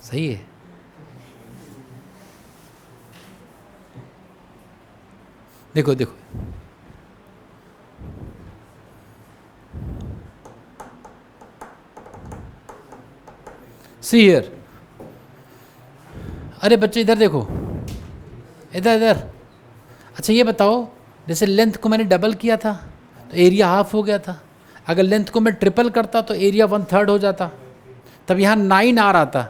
सही है। देखो देखो, सी हियर। अरे बच्चे इधर देखो, इधर इधर। अच्छा ये बताओ, जैसे लेंथ को मैंने डबल किया था तो एरिया हाफ हो गया था, अगर लेंथ को मैं ट्रिपल करता तो एरिया 1/3 हो जाता। तब यहाँ 9 आ रहा था।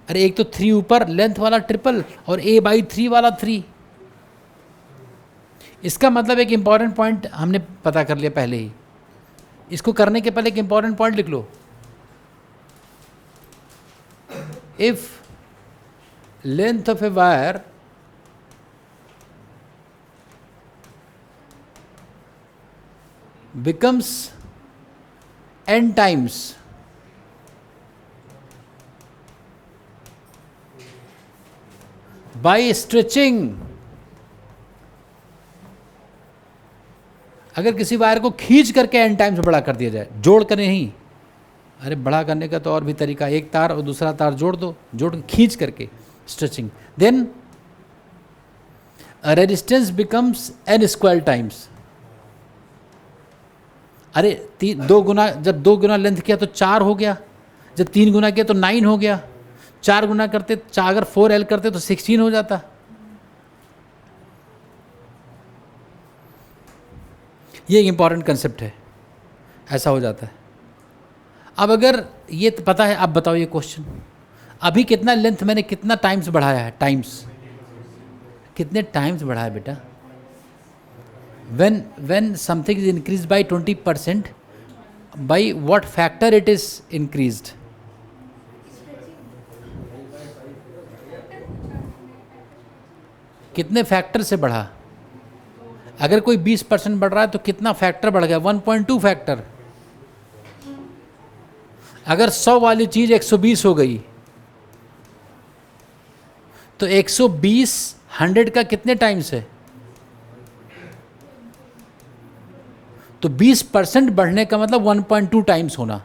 अरे एक तो 3 ऊपर लेंथ वाला ट्रिपल और a/3 वाला 3। इसका मतलब एक इंपॉर्टेंट पॉइंट हमने पता कर लिया पहले ही। इसको करने के पहले एक इंपॉर्टेंट पॉइंट लिख लो। If length of a wire becomes n times by stretching, अगर किसी वायर को खींच करके n टाइम्स बड़ा कर दिया जाए, जोड़ कर नहीं, अरे बड़ा करने का तो और भी तरीका, एक तार और दूसरा तार जोड़ दो, जोड़ खींच करके, stretching, then resistance becomes n² times. अरे 2 गुना, जब 2 गुना लेंथ किया तो 4 हो गया, जब 3 गुना किया तो 9 हो गया, 4 गुना करते, अगर 4L करते तो 16 हो जाता। ये एक इंपॉर्टेंट कंसेप्ट है, ऐसा हो जाता है। अब अगर ये पता है, अब बताओ ये क्वेश्चन, अभी कितना लेंथ मैंने कितना टाइम्स बढ़ाया है, टाइम्स कितने टाइम्स बढ़ाया बेटा? when something is increased by 20%, by what factor it is increased? कितने फैक्टर से बढ़ा? अगर कोई 20% बढ़ रहा है तो कितना फैक्टर बढ़ गया? 1.2 फैक्टर। अगर 100 वाली चीज 120 हो गई तो 120 100 का कितने टाइम्स है? तो 20% बढ़ने का मतलब 1.2 टाइम्स होना,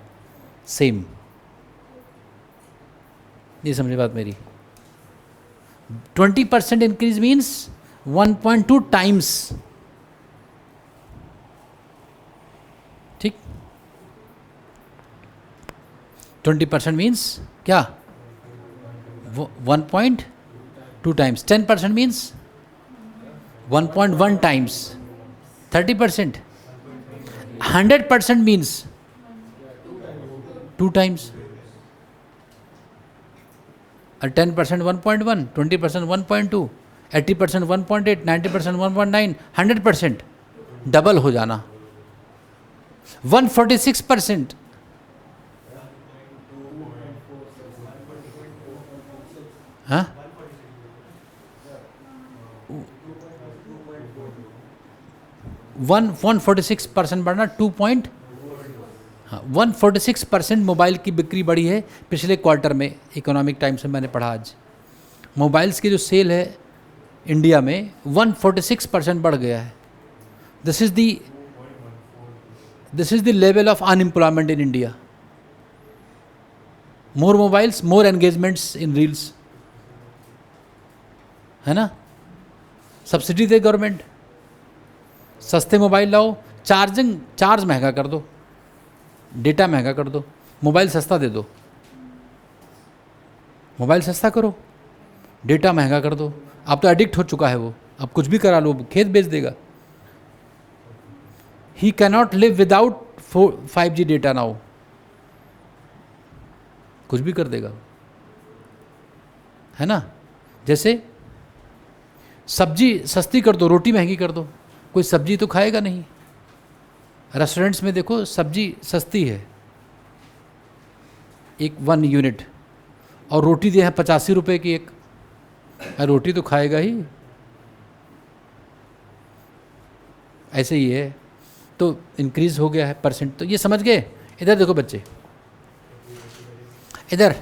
सेम। ये समझे बात मेरी? 20% इंक्रीज मीन्स 1.2 टाइम्स, ठीक? 20% मीन्स क्या? 1.2 times. 10% means 1.1 times. 30%, 100% means 2 times, और 10% 1.1, 20% 1.2, 80% 1.8, 90% 1.9, 100% डबल हो जाना। 146%, हाँ 146% बढ़ना, 146% मोबाइल की बिक्री बढ़ी है पिछले क्वार्टर में। इकोनॉमिक टाइम्स में मैंने पढ़ा आज, मोबाइल्स की जो सेल है इंडिया में 146% बढ़ गया है। This is the level of unemployment in India. More mobiles, more engagements in reels, है ना? सब्सिडी दे गवर्नमेंट, सस्ते मोबाइल लाओ, चार्ज महंगा कर दो, डेटा महंगा कर दो, मोबाइल सस्ता दे दो। मोबाइल सस्ता करो, डेटा महंगा कर दो। अब तो एडिक्ट हो चुका है वो, अब कुछ भी करा लो, खेत बेच देगा। ही cannot live without 5G data now, कुछ भी कर देगा, है ना? जैसे सब्जी सस्ती कर दो, रोटी महंगी कर दो, कोई सब्जी तो खाएगा नहीं। रेस्टोरेंट्स में देखो सब्जी सस्ती है, 1 यूनिट, और रोटी दे है 85 रुपये की एक, रोटी तो खाएगा ही। ऐसे ही है, तो इंक्रीज हो गया है परसेंट। तो ये समझ गए? इधर देखो बच्चे, इधर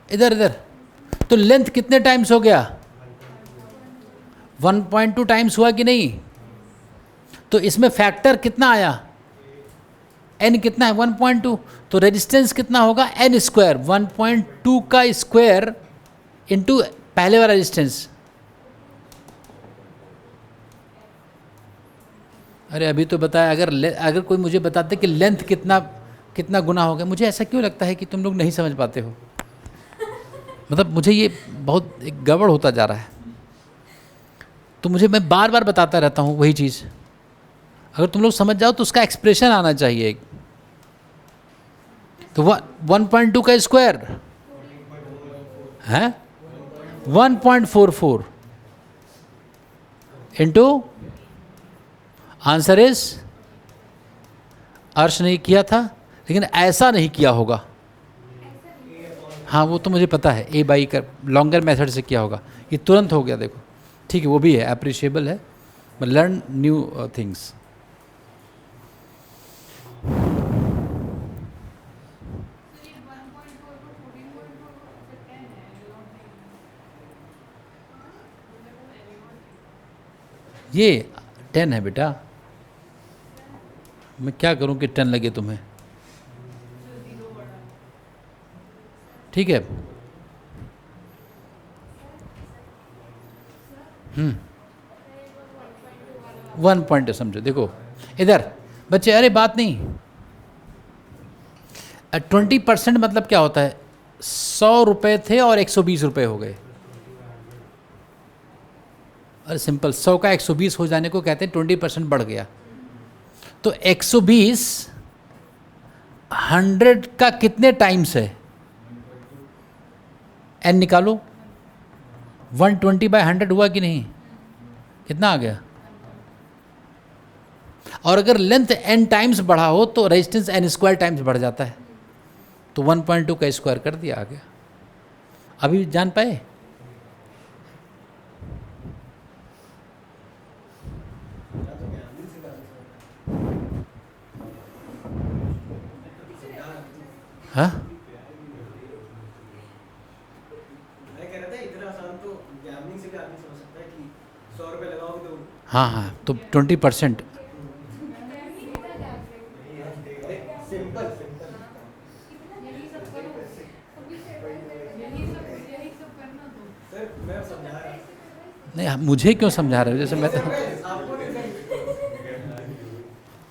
इधर इधर। तो लेंथ कितने टाइम्स हो गया? 1.2 टाइम्स हुआ कि नहीं? तो इसमें फैक्टर कितना आया? एन कितना है 1.2, तो रेजिस्टेंस कितना होगा एन स्क्वायर, 1.2 का स्क्वायर इंटू पहले वाला रेजिस्टेंस। अरे अभी तो बताया, अगर कोई मुझे बताते कि लेंथ कितना कितना गुना हो गया। मुझे ऐसा क्यों लगता है कि तुम लोग नहीं समझ पाते हो, मतलब मुझे ये बहुत एक गड़बड़ होता जा रहा है। तो मैं बार बार बताता रहता हूँ वही चीज़। अगर तुम लोग समझ जाओ तो उसका एक्सप्रेशन आना चाहिए। तो 1.2 का स्क्वायर है 1.44 इंटू, आंसर इज, अर्श नहीं किया था लेकिन ऐसा नहीं किया होगा। हाँ वो तो मुझे पता है, ए बाई कर लॉन्गर मेथड से किया होगा, ये तुरंत हो गया। देखो ठीक है, वो भी है, अप्रिशिएबल है, बट लर्न न्यू थिंग्स। ये 10 है बेटा, मैं क्या करूं कि 10 लगे तुम्हें। ठीक है, 1 पॉइंट समझो। देखो इधर बच्चे, अरे बात नहीं, 20% मतलब क्या होता है, 100 रुपये थे और 120 रुपये हो गए। अरे सिंपल, 100 का 120 हो जाने को कहते हैं 20% बढ़ गया। तो 120 100 का कितने टाइम्स है, एन निकालो। 120/100 हुआ कि नहीं, कितना आ गया। और अगर लेंथ n टाइम्स बढ़ा हो तो रेजिस्टेंस n स्क्वायर टाइम्स बढ़ जाता है। तो 1.2 का स्क्वायर कर दिया, आ गया। अभी जान पाए। हाँ हाँ हाँ, तो 20%। नहीं, मुझे क्यों समझा रहे हो, जैसे मैं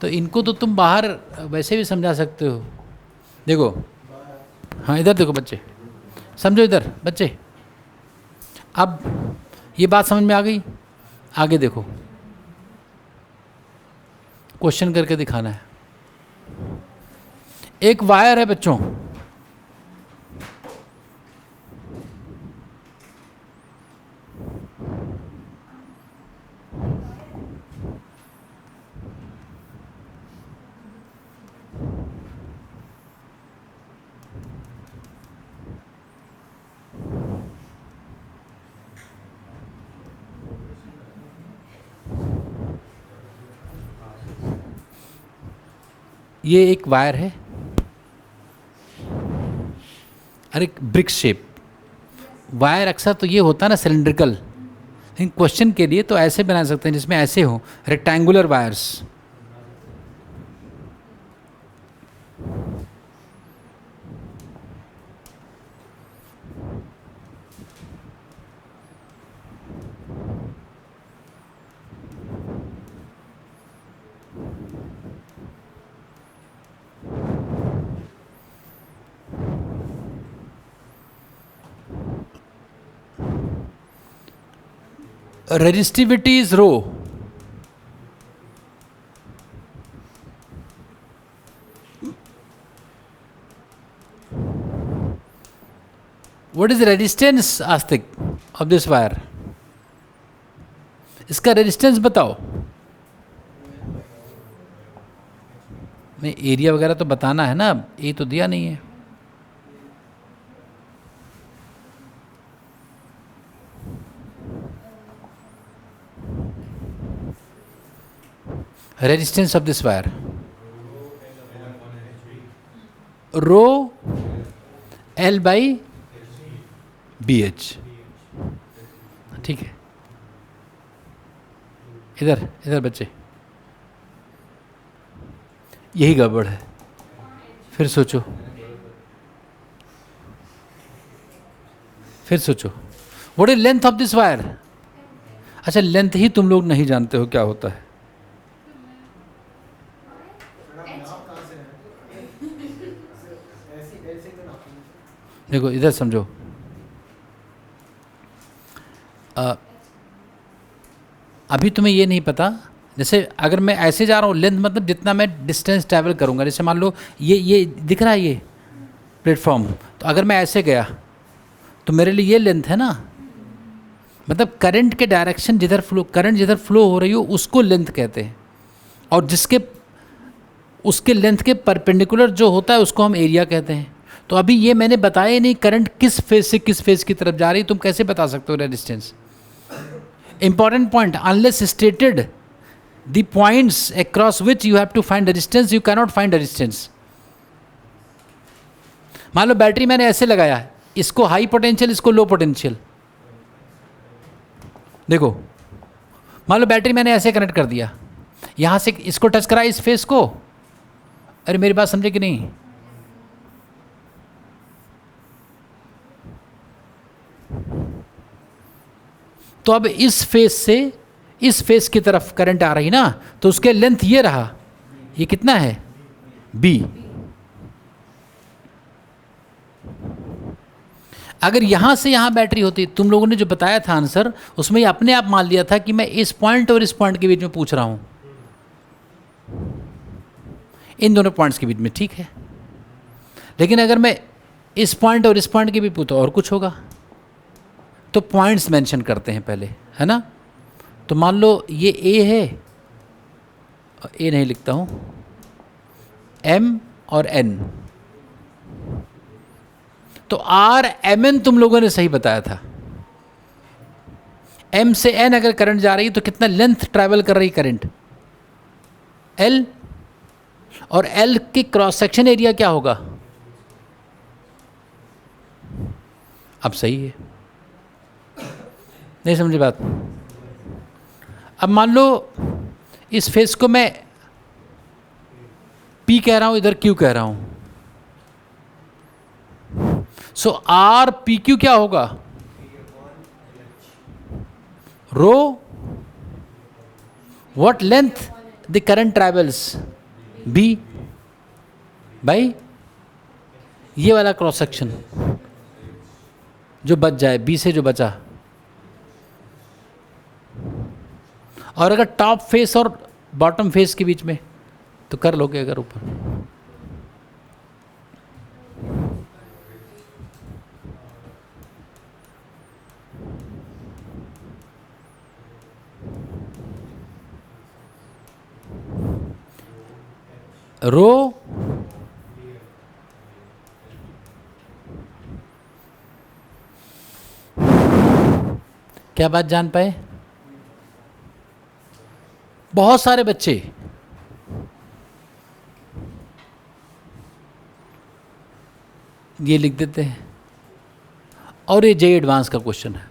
तो इनको तो तुम बाहर वैसे भी समझा सकते हो। देखो, हाँ इधर देखो बच्चे, समझो इधर बच्चे। अब ये बात समझ में आ गई, आगे देखो, क्वेश्चन करके दिखाना है। एक वायर है बच्चों, ये एक वायर है, अरे ब्रिक शेप वायर। अक्सर तो ये होता है ना सिलिंड्रिकल, लेकिन क्वेश्चन के लिए तो ऐसे बना सकते हैं जिसमें ऐसे हो, rectangular wires. Resistivity is rho. What is the resistance, Astik, of this wire? इसका रेजिस्टेंस बताओ। मैं एरिया वगैरह तो बताना है ना, ये तो दिया नहीं है। Resistance of this wire, rho L by B H. ठीक है, इधर इधर बच्चे, यही गड़बड़ है। फिर सोचो, फिर सोचो, what is length of this wire? अच्छा, लेंथ ही तुम लोग नहीं जानते हो क्या होता है। देखो इधर समझो, अभी तुम्हें ये नहीं पता, जैसे अगर मैं ऐसे जा रहा हूँ, लेंथ मतलब जितना मैं डिस्टेंस ट्रैवल करूँगा। जैसे मान लो ये दिख रहा है ये प्लेटफॉर्म, तो अगर मैं ऐसे गया तो मेरे लिए ये लेंथ है ना। मतलब करंट के डायरेक्शन जिधर फ्लो, करंट जिधर फ्लो हो रही हो उसको लेंथ कहते हैं, और जिसके उसके लेंथ के परपेंडिकुलर जो होता है उसको हम एरिया कहते हैं। तो अभी ये मैंने बताया ही नहीं करंट किस फेज से किस फेज की तरफ जा रही है, तुम कैसे बता सकते हो resistance? Important point, unless stated the points across which you have to find resistance, you cannot find resistance. मान लो बैटरी मैंने ऐसे लगाया है, इसको हाई पोटेंशियल, इसको लो पोटेंशियल। देखो मान लो बैटरी मैंने ऐसे कनेक्ट कर दिया, यहां से इसको टच करा इस फेस को। अरे मेरी बात समझे कि नहीं? तो अब इस फेस से इस फेस की तरफ करंट आ रही ना, तो उसके लेंथ ये रहा, ये कितना है? B। अगर यहां से यहां बैटरी होती, तुम लोगों ने जो बताया था आंसर, उसमें ये अपने आप मान लिया था कि मैं इस पॉइंट और इस पॉइंट के बीच में पूछ रहा हूं, इन दोनों पॉइंट्स के बीच में, ठीक है। लेकिन अगर मैं इस पॉइंट और इस पॉइंट के बीच पूछता और कुछ होगा। तो पॉइंट्स मेंशन करते हैं पहले, है ना। तो मान लो ये A है, A नहीं लिखता हूं, M और N। तो RMN तुम लोगों ने सही बताया था। M से N अगर करंट जा रही है तो कितना लेंथ ट्रैवल कर रही करंट? L। और L की क्रॉस सेक्शन एरिया क्या होगा? अब सही है, नहीं समझे बात? अब मान लो इस फेस को मैं P कह रहा हूं, इधर Q कह रहा हूं। सो आर पी क्यू क्या होगा? रो what length the current travels? B by ये वाला क्रॉस सेक्शन जो बच जाए, B से जो बचा। और अगर टॉप फेस और बॉटम फेस के बीच में, तो कर लोगे अगर ऊपर। रो क्या बात जान पाए? बहुत सारे बच्चे ये लिख देते हैं, और ये JEE एडवांस का क्वेश्चन है,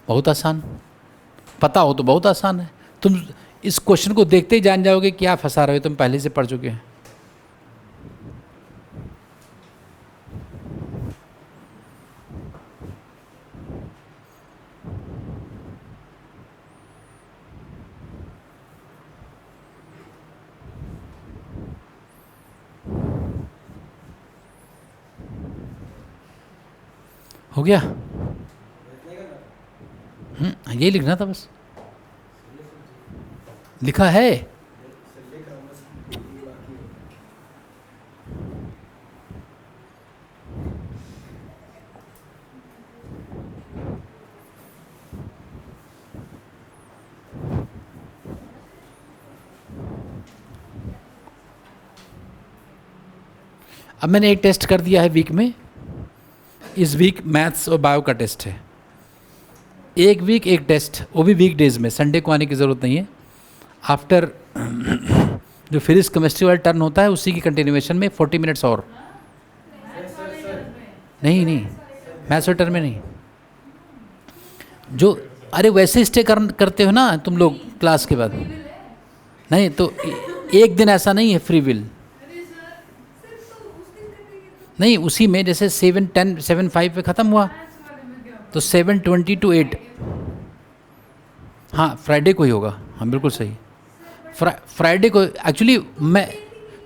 बहुत आसान। पता हो तो बहुत आसान है। तुम इस क्वेश्चन को देखते ही जान जाओगे क्या फंसा रहे हो, तुम पहले से पढ़ चुके हैं। हो गया? ये लिखना था बस, लिखा है। अब मैंने एक टेस्ट कर दिया है वीक में, इस वीक मैथ्स और बायो का टेस्ट है। एक वीक एक टेस्ट, वो भी वीक डेज में, संडे को आने की ज़रूरत नहीं है। आफ्टर जो फिजिक्स केमिस्ट्री वाला टर्न होता है उसी की कंटिन्यूएशन में 40 मिनट्स और। नहीं नहीं, मैथ्स वाले टर्न में नहीं, जो अरे वैसे स्टे करते हो ना तुम लोग क्लास के बाद। नहीं तो एक दिन ऐसा नहीं है फ्री विल, नहीं उसी में जैसे 7:10 7:05 पे ख़त्म हुआ तो 7:20 to 8, हाँ फ्राइडे को ही होगा, हाँ बिल्कुल सही। फ्राइडे को एक्चुअली मैं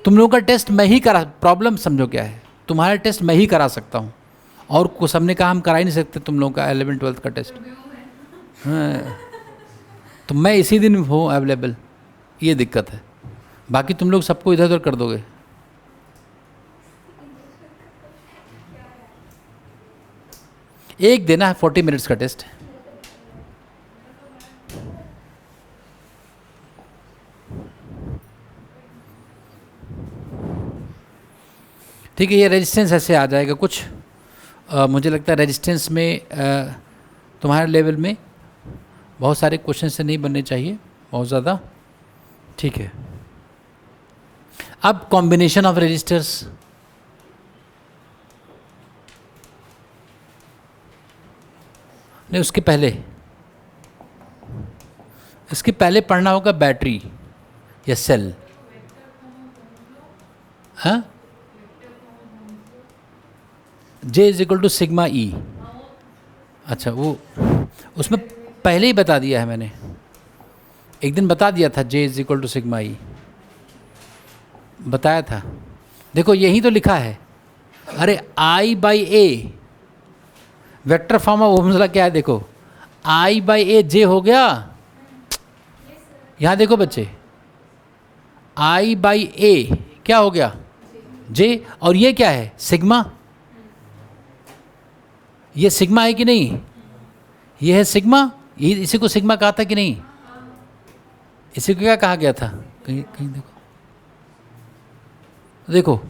तुम लोगों का टेस्ट मैं ही करा, प्रॉब्लम समझो क्या है, तुम्हारा टेस्ट मैं ही करा सकता हूँ, और कुछ सबने कहा हम करा ही नहीं सकते तुम लोगों का 11th-12th का टेस्ट। हाँ तो मैं इसी दिन हूँ अवेलेबल, ये दिक्कत है, बाकी तुम लोग सबको इधर उधर कर दोगे। एक देना है 40 मिनट्स का टेस्ट। ठीक है, ये रेजिस्टेंस ऐसे आ जाएगा कुछ, मुझे लगता है रेजिस्टेंस में तुम्हारे लेवल में बहुत सारे क्वेश्चन से नहीं बनने चाहिए बहुत ज़्यादा। ठीक है, अब कॉम्बिनेशन ऑफ रेजिस्टर्स, नहीं उसके पहले, इसके पहले पढ़ना होगा बैटरी या सेल। हाँ J=σE, अच्छा वो उसमें पहले ही बता दिया है मैंने, एक दिन बता दिया था J=σE, बताया था। देखो यही तो लिखा है, अरे I/A vector form of Ohm's law क्या है, देखो I/A J हो गया, यहाँ देखो बच्चे I/A क्या हो गया J, और ये क्या है सिग्मा, ये सिग्मा है कि नहीं, ये है सिग्मा, ये इसी को सिग्मा कहा था कि नहीं, इसी को क्या कहा गया था, कहीं कहीं देखो, देखो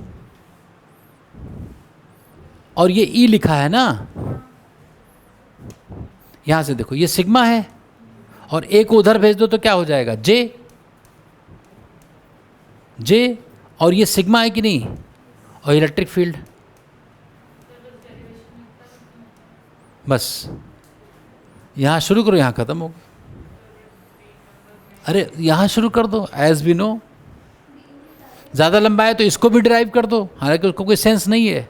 और ये E लिखा है ना, यहाँ से देखो ये सिग्मा है, और A को उधर भेज दो तो क्या हो जाएगा J, और ये सिग्मा है कि नहीं, और इलेक्ट्रिक फील्ड, बस यहाँ शुरू करो यहाँ ख़त्म होगा, अरे यहाँ शुरू कर दो, एज वी नो, ज़्यादा लंबा है तो इसको भी ड्राइव कर दो, हालांकि उसको कोई सेंस नहीं है,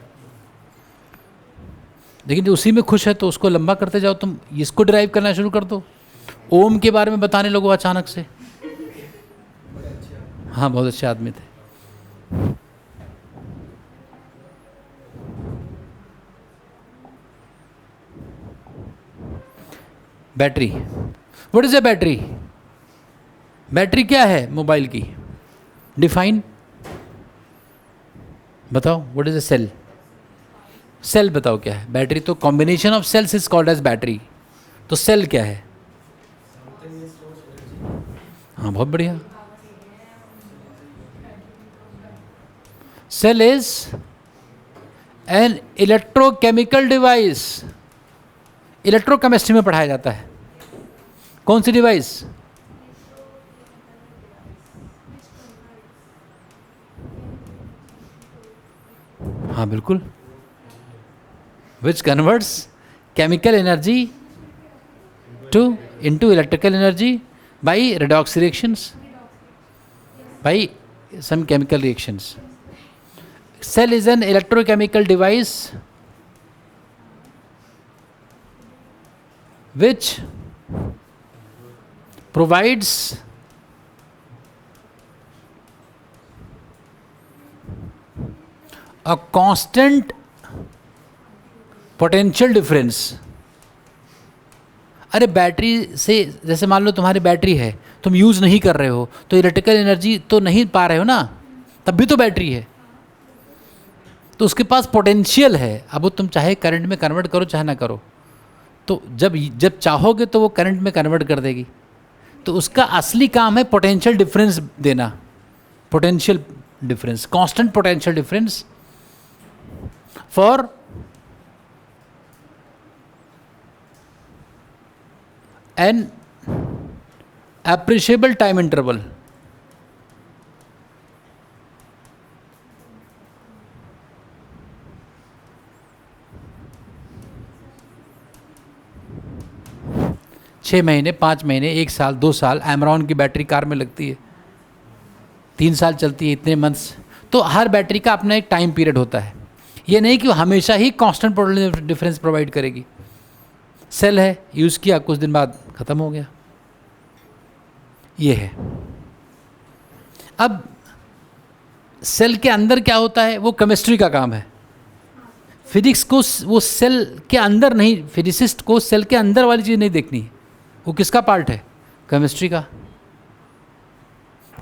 लेकिन जो उसी में खुश है तो उसको लंबा करते जाओ, तुम इसको ड्राइव करना शुरू कर दो, ओम के बारे में बताने लगो अचानक से। हाँ बहुत अच्छे आदमी थे। Battery, what is a battery, battery क्या है मोबाइल की, डिफाइन बताओ, what is a cell, cell बताओ क्या है, बैटरी तो combination of cells is called as battery, तो सेल क्या है, हाँ बहुत बढ़िया, cell is an electrochemical device, electrochemistry में पढ़ाया जाता है, कौन सी डिवाइस, हाँ बिल्कुल, which converts chemical energy into electrical energy by redox reactions, by some chemical reactions. Cell is an electrochemical device which provides a constant potential difference. अरे battery से, जैसे मान लो तुम्हारी बैटरी है, तुम यूज़ नहीं कर रहे हो तो इलेक्ट्रिकल एनर्जी तो नहीं पा रहे हो ना, तब भी तो बैटरी है, तो उसके पास पोटेंशियल है। अब वो तुम चाहे करंट में कन्वर्ट करो चाहे ना करो, तो जब चाहोगे तो वो करंट में कन्वर्ट कर देगी। तो उसका असली काम है पोटेंशियल डिफरेंस देना, potential difference, constant potential difference for an appreciable time interval. छः महीने, 5 महीने, 1 साल, 2 साल एमरॉन की बैटरी कार में लगती है, 3 साल चलती है, इतने मंथ्स। तो हर बैटरी का अपना एक टाइम पीरियड होता है, ये नहीं कि वो हमेशा ही कांस्टेंट पोटेंशियल डिफरेंस प्रोवाइड करेगी। सेल है, यूज़ किया, कुछ दिन बाद ख़त्म हो गया, ये है। अब सेल के अंदर क्या होता है, वो केमिस्ट्री का काम है। फिजिक्स को वो सेल के अंदर नहीं, फिजिसिस्ट को सेल के अंदर वाली चीज़ नहीं देखनी है, वो किसका पार्ट है, केमिस्ट्री का।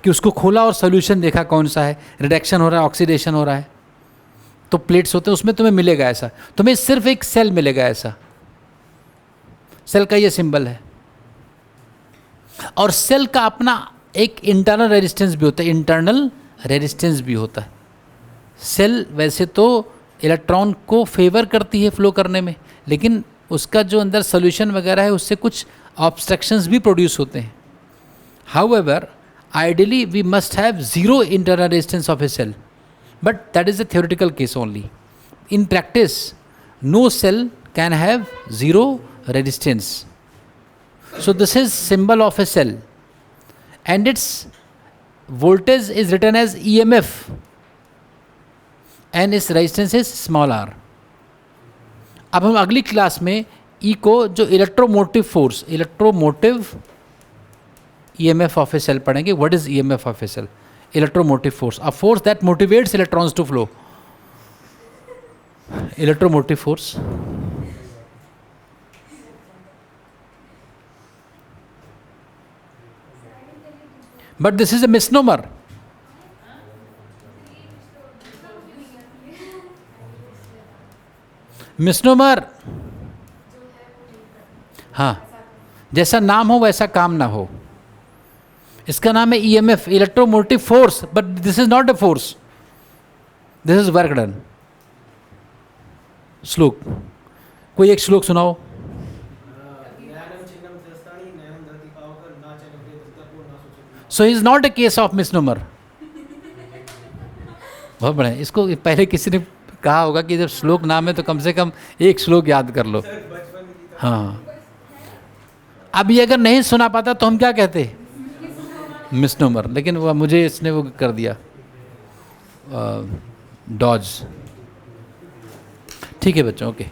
कि उसको खोला और सोल्यूशन देखा कौन सा है, रिडक्शन हो रहा है, ऑक्सीडेशन हो रहा है, तो प्लेट्स होते हैं, उसमें तुम्हें मिलेगा ऐसा, तुम्हें सिर्फ एक सेल मिलेगा ऐसा, सेल का ये सिंबल है। और सेल का अपना एक इंटरनल रेजिस्टेंस भी होता है, इंटरनल रेजिस्टेंस भी होता है। सेल वैसे तो इलेक्ट्रॉन को फेवर करती है फ्लो करने में, लेकिन उसका जो अंदर सोल्यूशन वगैरह है उससे कुछ ऑब्स्ट्रक्शंस भी प्रोड्यूस होते हैं। However ideally we must have zero internal resistance of a cell, but that is a theoretical case only. In practice, no cell can have zero resistance. So this is symbol of a cell, and its voltage is written as EMF, and its resistance is small r. अब हम अगली class में E को जो electromotive force, electromotive EMF of a cell पढ़ेंगे. What is EMF of a cell? Electromotive force, a force that motivates electrons to flow. Electromotive force. But this is a misnomer. Misnomer. हाँ, जैसा नाम हो वैसा काम ना हो। इसका नाम है EMF, electromotive force, but this is not a force, this is work done. श्लोक, कोई एक श्लोक सुनाओ। So is not a case of misnomer. बहुत बड़ा है। इसको पहले किसी ने कहा होगा कि जब श्लोक नाम है तो कम से कम एक श्लोक याद कर लो। हाँ, अब ये अगर नहीं सुना पाता तो हम क्या कहते, मिसनोमर। लेकिन वो मुझे इसने वो कर दिया, डॉज। ठीक है बच्चों, ओके।